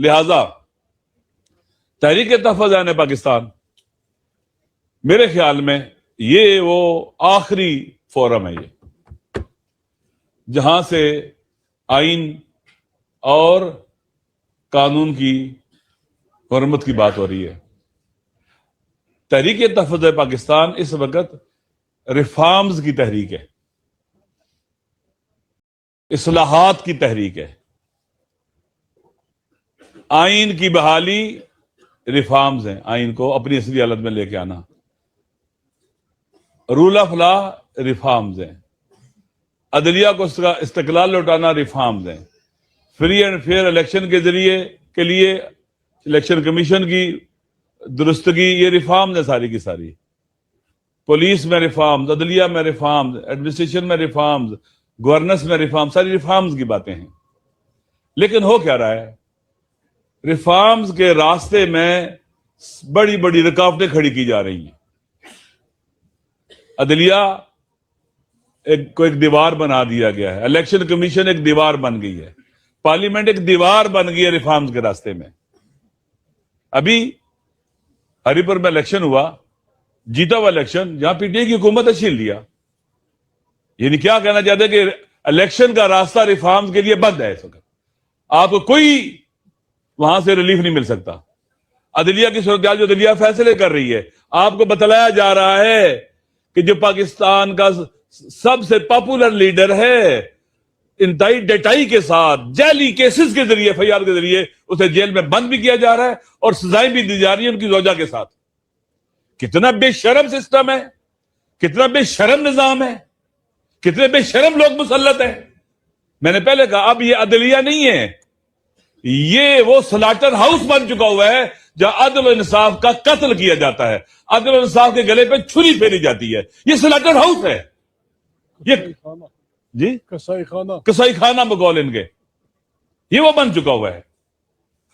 لہذا تحریک تحفظ عین پاکستان میرے خیال میں یہ وہ آخری فورم ہے یہ جہاں سے آئین اور قانون کی حرمت کی بات ہو رہی ہے. تحریک تحفظ پاکستان اس وقت ریفارمز کی تحریک ہے، اصلاحات کی تحریک ہے. آئین کی بحالی ریفارمز ہیں، آئین کو اپنی اصلی حالت میں لے کے آنا. رول آف لا ریفارمز ہیں، عدلیہ کو اس کا استقلال لوٹانا ریفارمز ہیں. فری اینڈ فیئر الیکشن کے ذریعے کے لیے الیکشن کمیشن کی درستگی، یہ ریفارمز ہیں ساری کی ساری. پولیس میں ریفارمز، عدلیہ میں ریفارمز، ایڈمنسٹریشن میں ریفارمز، گورننس میں ریفارمز، ساری ریفارمز کی باتیں ہیں. لیکن ہو کیا رہا ہے؟ ریفارمز کے راستے میں بڑی بڑی رکاوٹیں کھڑی کی جا رہی ہیں. عدلیہ کو ایک دیوار بنا دیا گیا ہے، الیکشن کمیشن ایک دیوار بن گئی ہے، پارلیمنٹ ایک دیوار بن گئی ہے ریفارمز کے راستے میں. ابھی ہری پور میں الیکشن ہوا، جیتا ہوا الیکشن، جہاں پی ٹی آئی کی حکومت ہے، چھین لیا. یعنی کیا کہنا چاہتے ہیں کہ الیکشن کا راستہ ریفارمز کے لیے بند ہے. اس وقت آپ کو کوئی وہاں سے ریلیف نہیں مل سکتا. عدلیہ کی صورتحال جو عدلیہ فیصلے کر رہی ہے، آپ کو بتلایا جا رہا ہے کہ جو پاکستان کا سب سے پاپولر لیڈر ہے، انتہائی ڈٹائی کے ساتھ جعلی کیسز کے ذریعے، ایف آئی آر کے ذریعے اسے جیل میں بند بھی کیا جا رہا ہے اور سزائیں بھی دی جا رہی ہیں ان کی زوجہ کے ساتھ. کتنا بے شرم سسٹم ہے، کتنا بے شرم نظام ہے، کتنے بے شرم لوگ مسلط ہیں. میں نے پہلے کہا اب یہ عدلیہ نہیں ہے، یہ وہ سلاٹر ہاؤس بن چکا ہوا ہے جہاں عدل و انصاف کا قتل کیا جاتا ہے، عدل و انصاف کے گلے پہ چھری پھیری جاتی ہے. یہ سلاٹر ہاؤس ہے، یہ جی کسائی خانہ بقول ان کے، یہ وہ بن چکا ہوا ہے.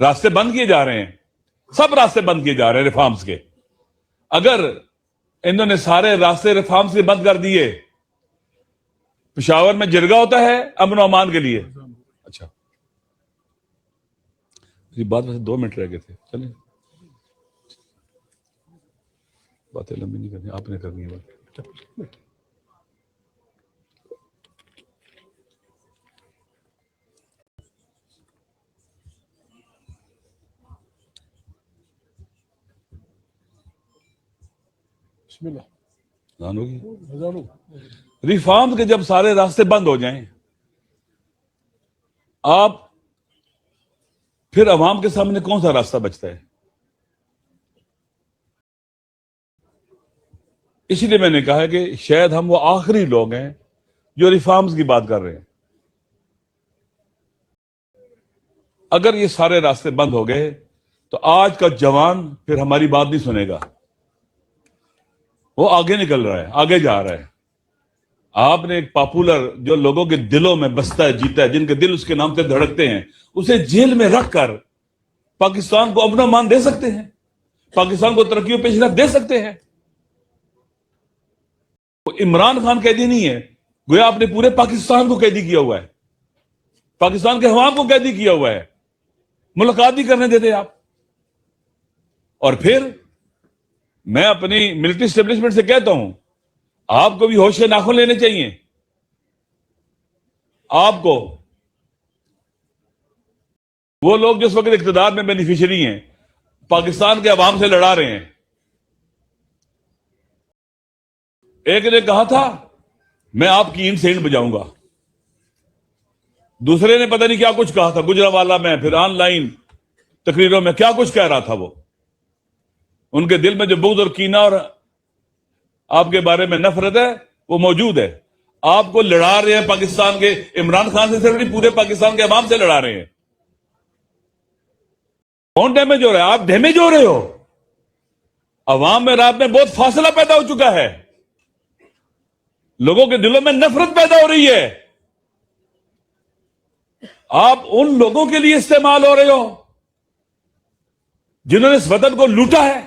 راستے بند کیے جا رہے ہیں، سب راستے بند کیے جا رہے ہیں ریفارمز کے. اگر انہوں نے سارے راستے ریفارمز کے بند کر دیے، پشاور میں جرگہ ہوتا ہے امن و امان کے لیے. اچھا یہ بات ویسے 2 منٹ رہ گئے تھے، چلیں باتیں لمبی نہیں کرنی، آپ نے کرنی ہے بات. بسم اللہ. ریفارم کے جب سارے راستے بند ہو جائیں، آپ پھر عوام کے سامنے کون سا راستہ بچتا ہے؟ اسی لیے میں نے کہا ہے کہ شاید ہم وہ آخری لوگ ہیں جو ریفارمز کی بات کر رہے ہیں. اگر یہ سارے راستے بند ہو گئے تو آج کا جوان پھر ہماری بات نہیں سنے گا. وہ آگے نکل رہا ہے، آگے جا رہا ہے. آپ نے ایک پاپولر جو لوگوں کے دلوں میں بستا ہے، جیتا ہے، جن کے دل اس کے نام سے دھڑکتے ہیں، اسے جیل میں رکھ کر پاکستان کو امن و امان دے سکتے ہیں، پاکستان کو ترقی و پیش رفت دے سکتے ہیں. عمران خان قیدی نہیں ہے، گویا آپ نے پورے پاکستان کو قیدی کیا ہوا ہے، پاکستان کے عوام کو قیدی کیا ہوا ہے. ملاقات نہیں کرنے دیتے آپ. اور پھر میں اپنی ملٹری اسٹیبلشمنٹ سے کہتا ہوں، آپ کو بھی ہوش کے ناخن لینے چاہیے. آپ کو وہ لوگ جو اس وقت اقتدار میں بینیفیشری ہیں، پاکستان کے عوام سے لڑا رہے ہیں. ایک نے کہا تھا میں آپ کی اینٹ سے اینٹ بجاؤں گا، دوسرے نے پتہ نہیں کیا کچھ کہا تھا گجرانوالہ میں، پھر آن لائن تقریروں میں کیا کچھ کہہ رہا تھا. وہ ان کے دل میں جو بغض اور کینہ اور آپ کے بارے میں نفرت ہے وہ موجود ہے. آپ کو لڑا رہے ہیں پاکستان کے عمران خان سے صرف نہیں، پورے پاکستان کے عوام سے لڑا رہے ہیں. کون ڈیمیج ہو رہا ہے؟ آپ ڈیمیج ہو رہے ہو. عوام میں رات میں بہت فاصلہ پیدا ہو چکا ہے، لوگوں کے دلوں میں نفرت پیدا ہو رہی ہے. آپ ان لوگوں کے لیے استعمال ہو رہے ہو جنہوں نے اس وطن کو لوٹا ہے،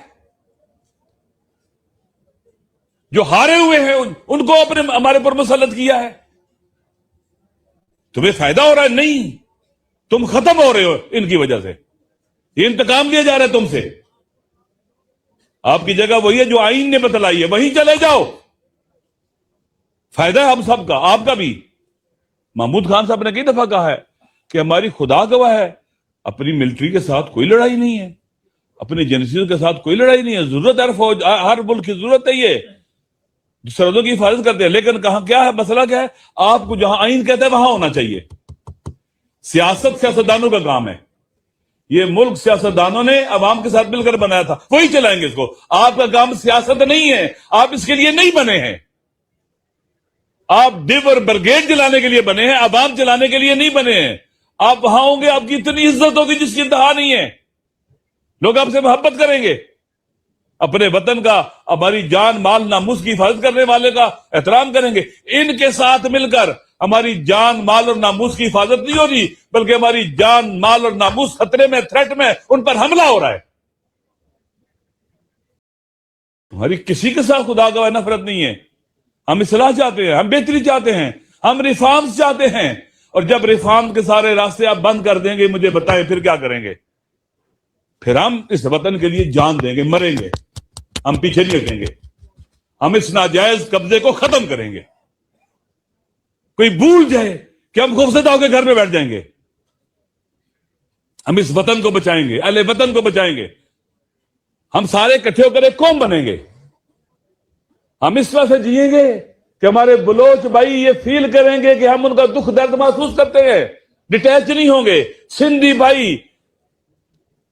جو ہارے ہوئے ہیں ان کو اپنے ہمارے پر مسلط کیا ہے. تمہیں فائدہ ہو رہا ہے؟ نہیں، تم ختم ہو رہے ہو ان کی وجہ سے. یہ انتقام لیا جا رہا ہے تم سے. آپ کی جگہ وہی ہے جو آئین نے بتلائی ہے, وہیں چلے جاؤ. فائدہ ہے ہم سب کا, آپ کا بھی. محمود خان صاحب نے کئی دفعہ کہا ہے کہ ہماری خدا گواہ ہے, اپنی ملٹری کے ساتھ کوئی لڑائی نہیں ہے, اپنی ایجنسیوں کے ساتھ کوئی لڑائی نہیں ہے. ضرورت ہے فوج, ہر ملک کی ضرورت ہے یہ, جو سرحدوں کی حفاظت کرتے ہیں. لیکن کہاں کیا ہے مسئلہ, کیا ہے, آپ کو جہاں آئین کہتا ہے وہاں ہونا چاہیے. سیاست سیاستدانوں کا کام ہے. یہ ملک سیاستدانوں نے عوام کے ساتھ مل کر بنایا تھا, وہی چلائیں گے اس کو. آپ کا کام سیاست نہیں ہے, آپ اس کے لیے نہیں بنے ہیں. آپ ڈب اور برگیڈ چلانے کے لیے بنے ہیں, عوام چلانے کے لیے نہیں بنے ہیں. آپ وہاں ہوں گے, آپ کی اتنی عزت ہوگی جس کی انتہا نہیں ہے. لوگ آپ سے محبت کریں گے. اپنے وطن کا, ہماری جان مال ناموس کی حفاظت کرنے والے کا احترام کریں گے. ان کے ساتھ مل کر ہماری جان مال اور ناموس کی حفاظت نہیں ہو رہی, بلکہ ہماری جان مال اور ناموس خطرے میں, تھریٹ میں, ان پر حملہ ہو رہا ہے. ہماری کسی کے ساتھ خدا گواہ نفرت نہیں ہے. ہم اصلاح چاہتے ہیں, ہم بہتری چاہتے ہیں, ہم ریفارمز چاہتے ہیں. اور جب ریفارم کے سارے راستے آپ بند کر دیں گے, مجھے بتائیں پھر کیا کریں گے؟ پھر ہم اس وطن کے لیے جان دیں گے, مریں گے. ہم پیچھے نہیں ہٹیں گے. ہم اس ناجائز قبضے کو ختم کریں گے. کوئی بھول جائے کہ ہم خوفزدہ ہو کے گھر میں بیٹھ جائیں گے. ہم اس وطن کو بچائیں گے, اہل وطن کو بچائیں گے. ہم سارے اکٹھے ہو کر ایک قوم بنیں گے. ہم اس طرح سے جئیں گے کہ ہمارے بلوچ بھائی یہ فیل کریں گے کہ ہم ان کا دکھ درد محسوس کرتے ہیں. ڈیٹیچ نہیں ہوں گے. سندھی بھائی,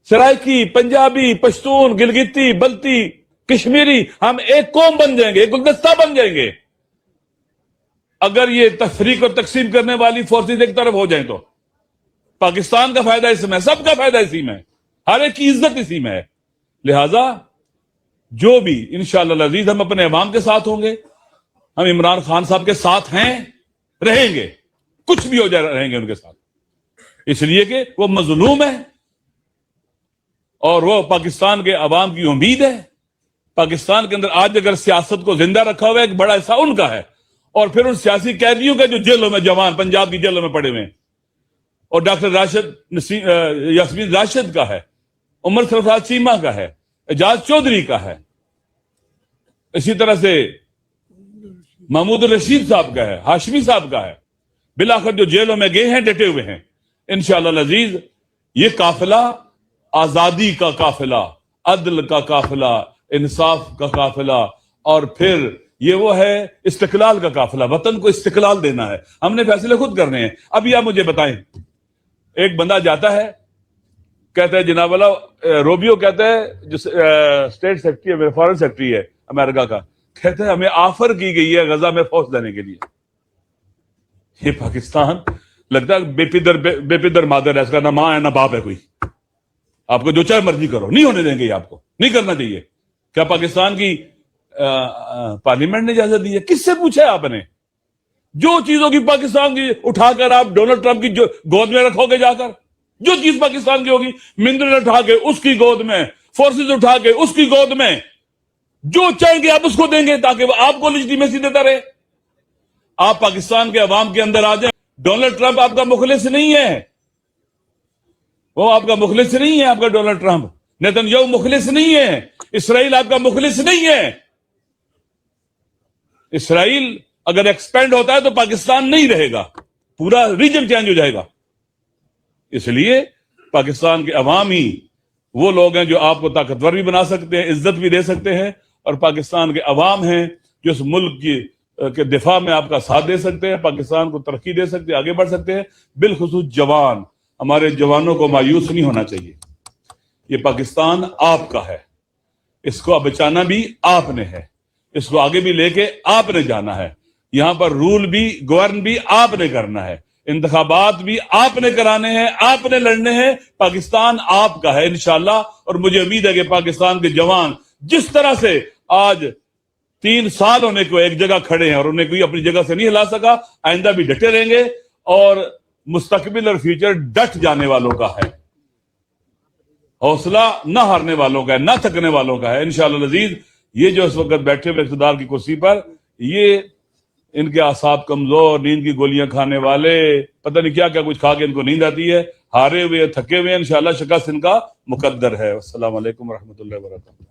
سرائکی, پنجابی, پشتون, گلگتی, بلتی, کشمیری, ہم ایک قوم بن جائیں گے, ایک گلدستہ بن جائیں گے. اگر یہ تفریق اور تقسیم کرنے والی فورسز ایک طرف ہو جائیں تو پاکستان کا فائدہ اس میں, سب کا فائدہ اسی میں, ہر ایک کی عزت اسی میں ہے. لہذا جو بھی انشاءاللہ العزیز ہم اپنے عوام کے ساتھ ہوں گے, ہم عمران خان صاحب کے ساتھ ہیں, رہیں گے, کچھ بھی ہو جائے رہیں گے ان کے ساتھ. اس لیے کہ وہ مظلوم ہے اور وہ پاکستان کے عوام کی امید ہے. پاکستان کے اندر آج اگر سیاست کو زندہ رکھا ہوا ہے, ایک بڑا حصہ ان کا ہے. اور پھر ان سیاسی قیدیوں کا جو جیلوں میں, جوان پنجاب کی جیلوں میں پڑے ہوئے ہیں, اور ڈاکٹر یاسمین راشد کا ہے, عمر سرفراز چیمہ کا ہے, اعجاز چودھری کا ہے, اسی طرح سے محمود الرشید صاحب کا ہے, ہاشمی صاحب کا ہے. بالآخر جو جیلوں میں گئے ہیں, ڈٹے ہوئے ہیں. انشاءاللہ العزیز یہ قافلہ آزادی کا قافلہ, عدل کا قافلہ, انصاف کا قافلہ, اور پھر یہ وہ ہے استقلال کا قافلہ. وطن کو استقلال دینا ہے, ہم نے فیصلے خود کرنے ہیں. اب یہ آپ مجھے بتائیں, ایک بندہ جاتا ہے, کہتا ہے جناب والا روبیو کہتا ہے, جو اسٹیٹ سیکرٹری ہے, فارن سیکرٹری ہے امریکہ کا, کہتا ہے ہمیں آفر کی گئی ہے غزہ میں فوج دینے کے لیے. یہ پاکستان لگتا ہے بے پدر مادر ہے, اس کا نہ ماں ہے نہ باپ ہے کوئی. آپ کو جو چاہے مرضی کرو, نہیں ہونے دیں گے, آپ کو نہیں کرنا چاہیے. کیا پاکستان کی پارلیمنٹ نے اجازت دی ہے؟ کس سے پوچھا ہے آپ نے؟ جو چیزوں کی پاکستان کی اٹھا کر آپ ڈونلڈ ٹرمپ کی جو گود میں رکھو گے, جا کر جو چیز پاکستان کی ہوگی, منڈل اٹھا کے اس کی گود میں, فورسز اٹھا کے اس کی گود میں, جو چاہیں گے آپ اس کو دیں گے تاکہ وہ آپ کو لیجیٹیمیسی دیتا رہے. آپ پاکستان کے عوام کے اندر آ جائیں. ڈونلڈ ٹرمپ آپ کا مخلص نہیں ہے, وہ آپ کا مخلص نہیں ہے. آپ کا ڈونلڈ ٹرمپ, نیتن یاہو مخلص نہیں ہے, اسرائیل آپ کا مخلص نہیں ہے. اسرائیل اگر ایکسپینڈ ہوتا ہے تو پاکستان نہیں رہے گا, پورا ریجن چینج ہو جائے گا. اس لیے پاکستان کے عوام ہی وہ لوگ ہیں جو آپ کو طاقتور بھی بنا سکتے ہیں, عزت بھی دے سکتے ہیں, اور پاکستان کے عوام ہیں جو اس ملک کے دفاع میں آپ کا ساتھ دے سکتے ہیں, پاکستان کو ترقی دے سکتے ہیں, آگے بڑھ سکتے ہیں. بالخصوص جوان, ہمارے جوانوں کو مایوس نہیں ہونا چاہیے. یہ پاکستان آپ کا ہے, اس کو بچانا بھی آپ نے ہے, اس کو آگے بھی لے کے آپ نے جانا ہے. یہاں پر رول بھی, گورن بھی آپ نے کرنا ہے, انتخابات بھی آپ نے کرانے ہیں, آپ نے لڑنے ہیں. پاکستان آپ کا ہے انشاءاللہ. اور مجھے امید ہے کہ پاکستان کے جوان جس طرح سے آج 3 سال ہونے کو ایک جگہ کھڑے ہیں اور انہیں کوئی اپنی جگہ سے نہیں ہلا سکا, آئندہ بھی ڈٹے رہیں گے. اور مستقبل اور فیوچر ڈٹ جانے والوں کا ہے, حوصلہ نہ ہارنے والوں کا ہے, نہ تھکنے والوں کا ہے. انشاءاللہ العزیز یہ جو اس وقت بیٹھے ہوئے اقتدار کی کرسی پر, یہ ان کے اعصاب کمزور, نیند کی گولیاں کھانے والے, پتہ نہیں کیا کیا کچھ کھا کے ان کو نیند آتی ہے, ہارے ہوئے, تھکے ہوئے, انشاءاللہ شکست ان کا مقدر ہے۔ السلام علیکم ورحمۃ اللہ وبرکاتہ۔